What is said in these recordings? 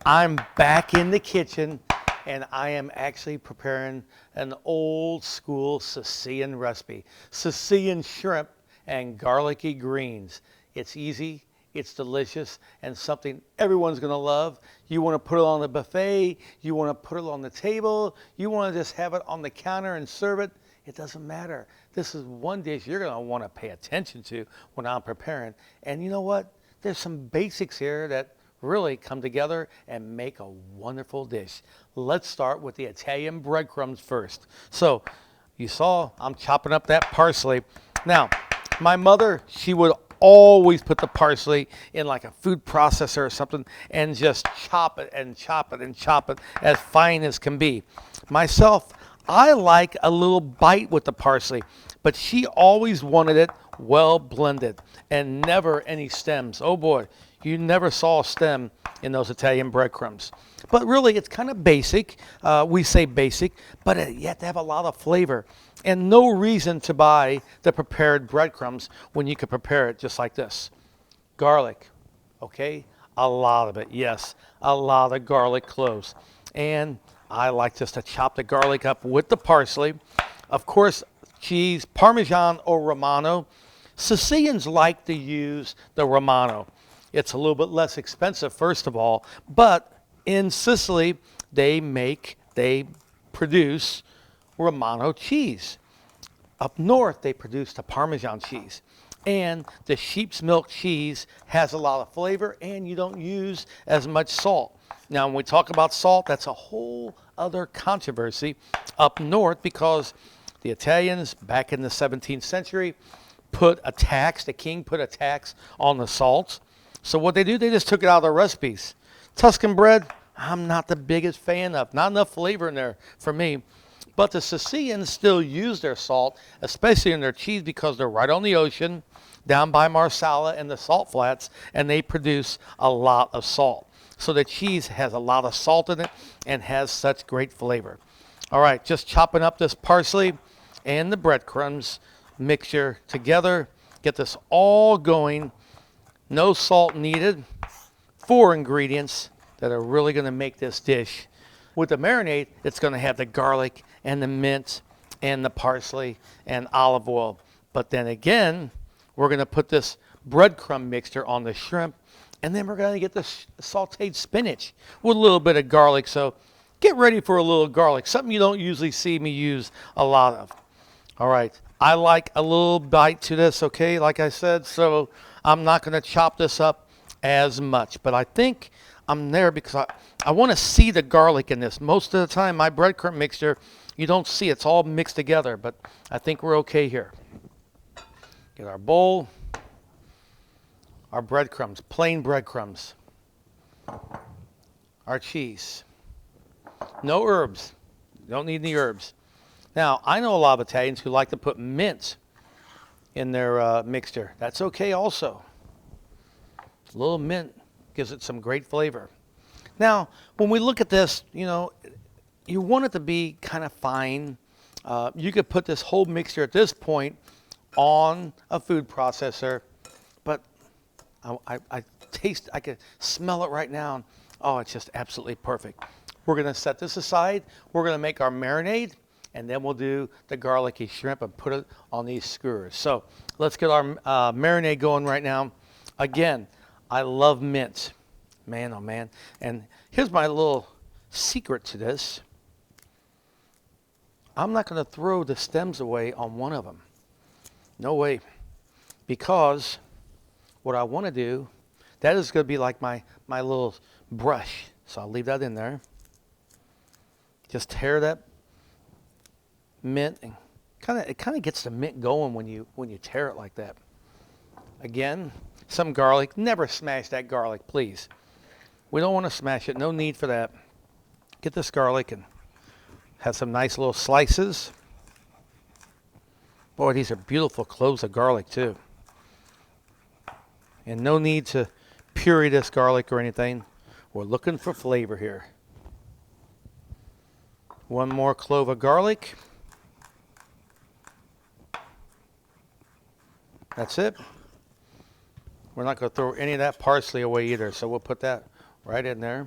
I'm back in the kitchen and I am actually preparing an old school Sicilian recipe. Sicilian shrimp and garlicky greens. It's easy, it's delicious, and something everyone's gonna love. You wanna put it on the buffet, you wanna put it on the table, you wanna just have it on the counter and serve it. It doesn't matter. This is one dish you're gonna wanna pay attention to when I'm preparing. And you know what? There's some basics here that really come together and make a wonderful dish. Let's start with the Italian breadcrumbs first. So you saw I'm chopping up that parsley. Now, my mother, she would always put the parsley in like a food processor or something and just chop it and chop it and chop it as fine as can be. Myself, I like a little bite with the parsley, but she always wanted it well blended and never any stems. Oh boy, you never saw a stem in those Italian breadcrumbs. But really, it's kind of basic. We say basic, but you have to have a lot of flavor. And no reason to buy the prepared breadcrumbs when you could prepare it just like this. Garlic, okay? A lot of it, yes. A lot of garlic cloves. And I like just to chop the garlic up with the parsley. Of course, cheese, Parmesan or Romano. Sicilians like to use the Romano. It's a little bit less expensive, first of all, but in Sicily, they produce Romano cheese. Up north, they produce the Parmesan cheese. And the sheep's milk cheese has a lot of flavor, and you don't use as much salt. Now, when we talk about salt, that's a whole other controversy up north because the Italians, back in the 17th century, the king put a tax on the salt. So what they do, they just took it out of the recipes. Tuscan bread, I'm not the biggest fan of. Not enough flavor in there for me. But the Sicilians still use their salt, especially in their cheese because they're right on the ocean, down by Marsala and the salt flats, and they produce a lot of salt. So the cheese has a lot of salt in it and has such great flavor. All right, just chopping up this parsley and the breadcrumbs mixture together. Get this all going. No salt needed. 4 ingredients that are really going to make this dish. With the marinade, it's going to have the garlic and the mint and the parsley and olive oil. But then again, we're going to put this breadcrumb mixture on the shrimp, and then we're going to get the sauteed spinach with a little bit of garlic. So get ready for a little garlic, something you don't usually see me use a lot of. All right, I like a little bite to this, okay, like I said, so I'm not going to chop this up as much. But I think I'm there because I want to see the garlic in this. Most of the time, my breadcrumb mixture, you don't see. It's all mixed together, but I think we're okay here. Get our bowl, our breadcrumbs, plain breadcrumbs, our cheese. No herbs. Don't need any herbs. Now, I know a lot of Italians who like to put mint in their mixture. That's okay also. A little mint gives it some great flavor. Now, when we look at this, you want it to be kind of fine. You could put this whole mixture at this point on a food processor, but I can smell it right now. Oh, it's just absolutely perfect. We're going to set this aside. We're going to make our marinade, and then we'll do the garlicky shrimp and put it on these skewers. So let's get our marinade going right now. Again, I love mint. Man, oh man. And here's my little secret to this. I'm not going to throw the stems away on one of them. No way. Because what I want to do, that is going to be like my little brush. So I'll leave that in there. Just tear that mint, and it kind of gets the mint going when you tear it like that. Again, some garlic. Never smash that garlic, please. We don't want to smash it. No need for that. Get this garlic and have some nice little slices. Boy, these are beautiful cloves of garlic too. And no need to puree this garlic or anything. We're looking for flavor here. One more clove of garlic. That's it. We're not going to throw any of that parsley away either, so we'll put that right in there.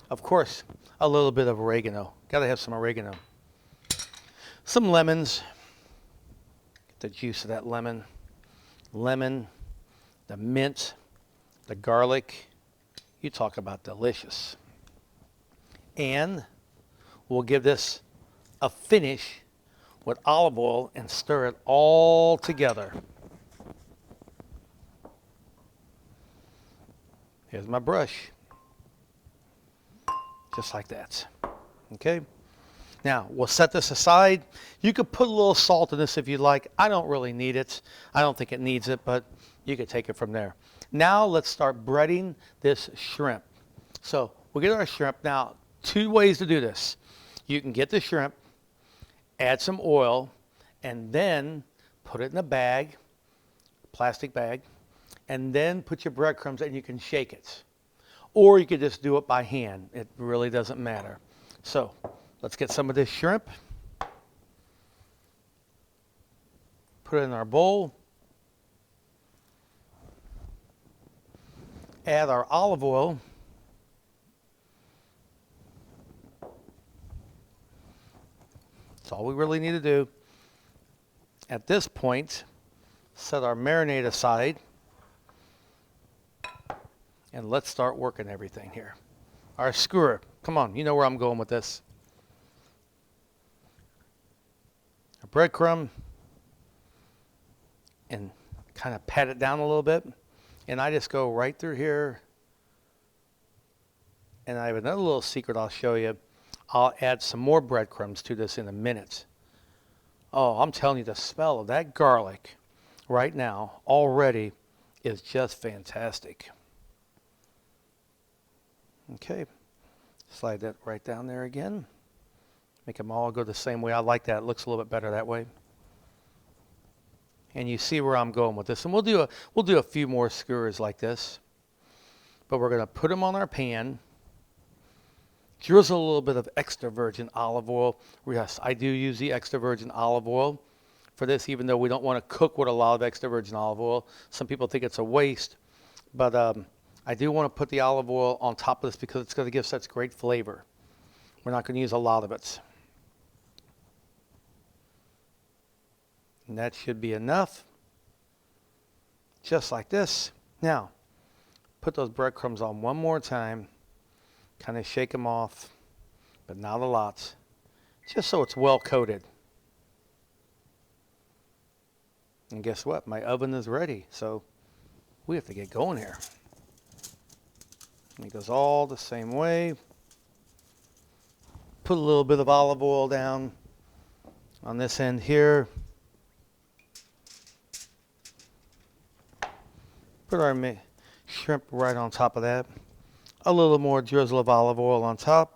Of course, a little bit of oregano. Got to have some oregano. Some lemons. Get the juice of that lemon. Lemon, the mint, the garlic. You talk about delicious. And we'll give this a finish with olive oil and stir it all together. Here's my brush. Just like that. Okay? Now, we'll set this aside. You could put a little salt in this if you like. I don't really need it. I don't think it needs it, but you could take it from there. Now, let's start breading this shrimp. So, we'll get our shrimp. Now, 2 ways to do this. You can get the shrimp, add some oil, and then put it in a bag, plastic bag, and then put your breadcrumbs and you can shake it. Or you could just do it by hand. It really doesn't matter. So, let's get some of this shrimp. Put it in our bowl. Add our olive oil. That's all we really need to do. At this point, set our marinade aside. And let's start working everything here. Our skewer. Come on, you know where I'm going with this. A breadcrumb. And kind of pat it down a little bit. And I just go right through here. And I have another little secret I'll show you. I'll add some more breadcrumbs to this in a minute. Oh, I'm telling you, the smell of that garlic right now already is just fantastic. Okay, slide that right down there again. Make them all go the same way. I like that. It looks a little bit better that way. And you see where I'm going with this. And we'll do a few more skewers like this. But we're going to put them on our pan. Drizzle a little bit of extra virgin olive oil. Yes, I do use the extra virgin olive oil for this, even though we don't want to cook with a lot of extra virgin olive oil. Some people think it's a waste. But I do want to put the olive oil on top of this because it's going to give such great flavor. We're not going to use a lot of it. And that should be enough. Just like this. Now, put those breadcrumbs on one more time. Kind of shake them off, but not a lot. Just so it's well coated. And guess what? My oven is ready. So we have to get going here. And it goes all the same way. Put a little bit of olive oil down on this end here. Put our shrimp right on top of that. A little more drizzle of olive oil on top.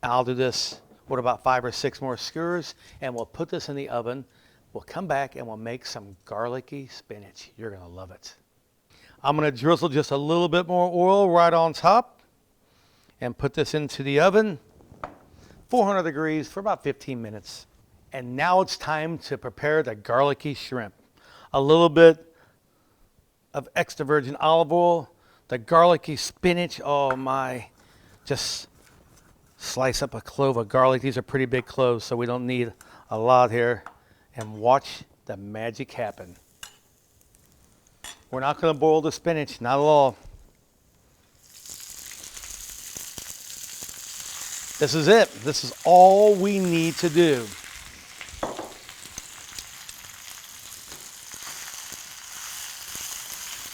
I'll do this with about 5 or 6 more skewers, and we'll put this in the oven. We'll come back and we'll make some garlicky spinach. You're going to love it. I'm going to drizzle just a little bit more oil right on top and put this into the oven, 400 degrees for about 15 minutes. And now it's time to prepare the garlicky shrimp. A little bit of extra virgin olive oil, the garlicky spinach. Oh my, just slice up a clove of garlic. These are pretty big cloves, so we don't need a lot here. And watch the magic happen. We're not going to boil the spinach, not at all. This is it. This is all we need to do.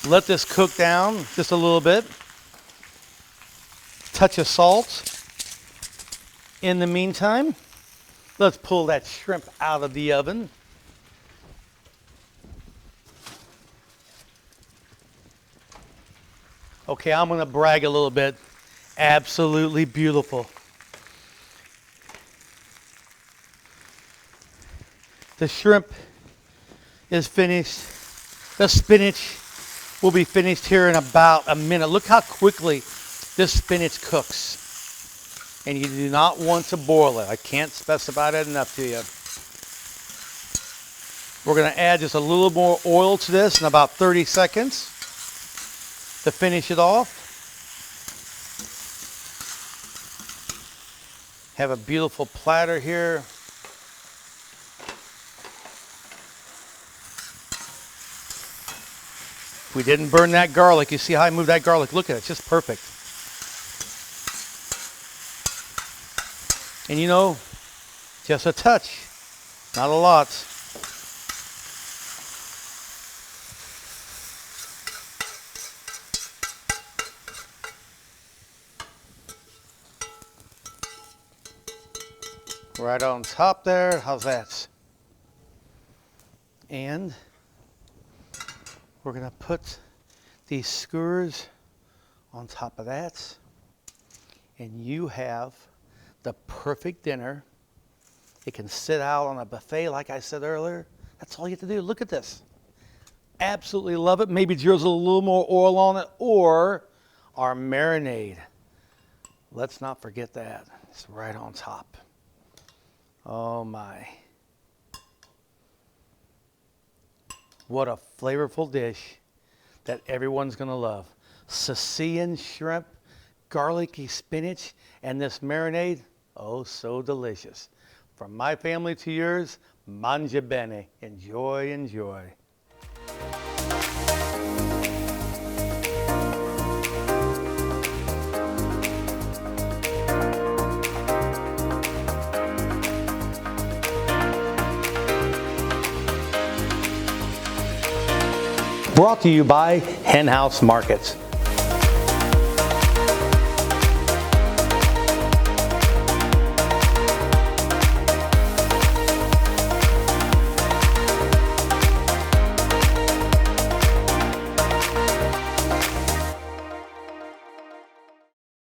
Let this cook down just a little bit. Touch of salt. In the meantime, let's pull that shrimp out of the oven. Okay, I'm going to brag a little bit. Absolutely beautiful. The shrimp is finished. The spinach will be finished here in about a minute. Look how quickly this spinach cooks. And you do not want to boil it. I can't specify that enough to you. We're going to add just a little more oil to this in about 30 seconds to finish it off. Have a beautiful platter here. We didn't burn that garlic. You see how I moved that garlic? Look at it, it's just perfect. And you know, just a touch, not a lot. Right on top there, how's that? And we're gonna put these skewers on top of that. And you have the perfect dinner. It can sit out on a buffet like I said earlier. That's all you have to do. Look at this. Absolutely love it. Maybe drizzle a little more oil on it, or our marinade. Let's not forget that. It's right on top. Oh my. What a flavorful dish that everyone's gonna love. Sicilian shrimp, garlicky spinach, and this marinade, oh so delicious. From my family to yours, mangia bene. Enjoy, enjoy. Brought to you by Hen House Markets.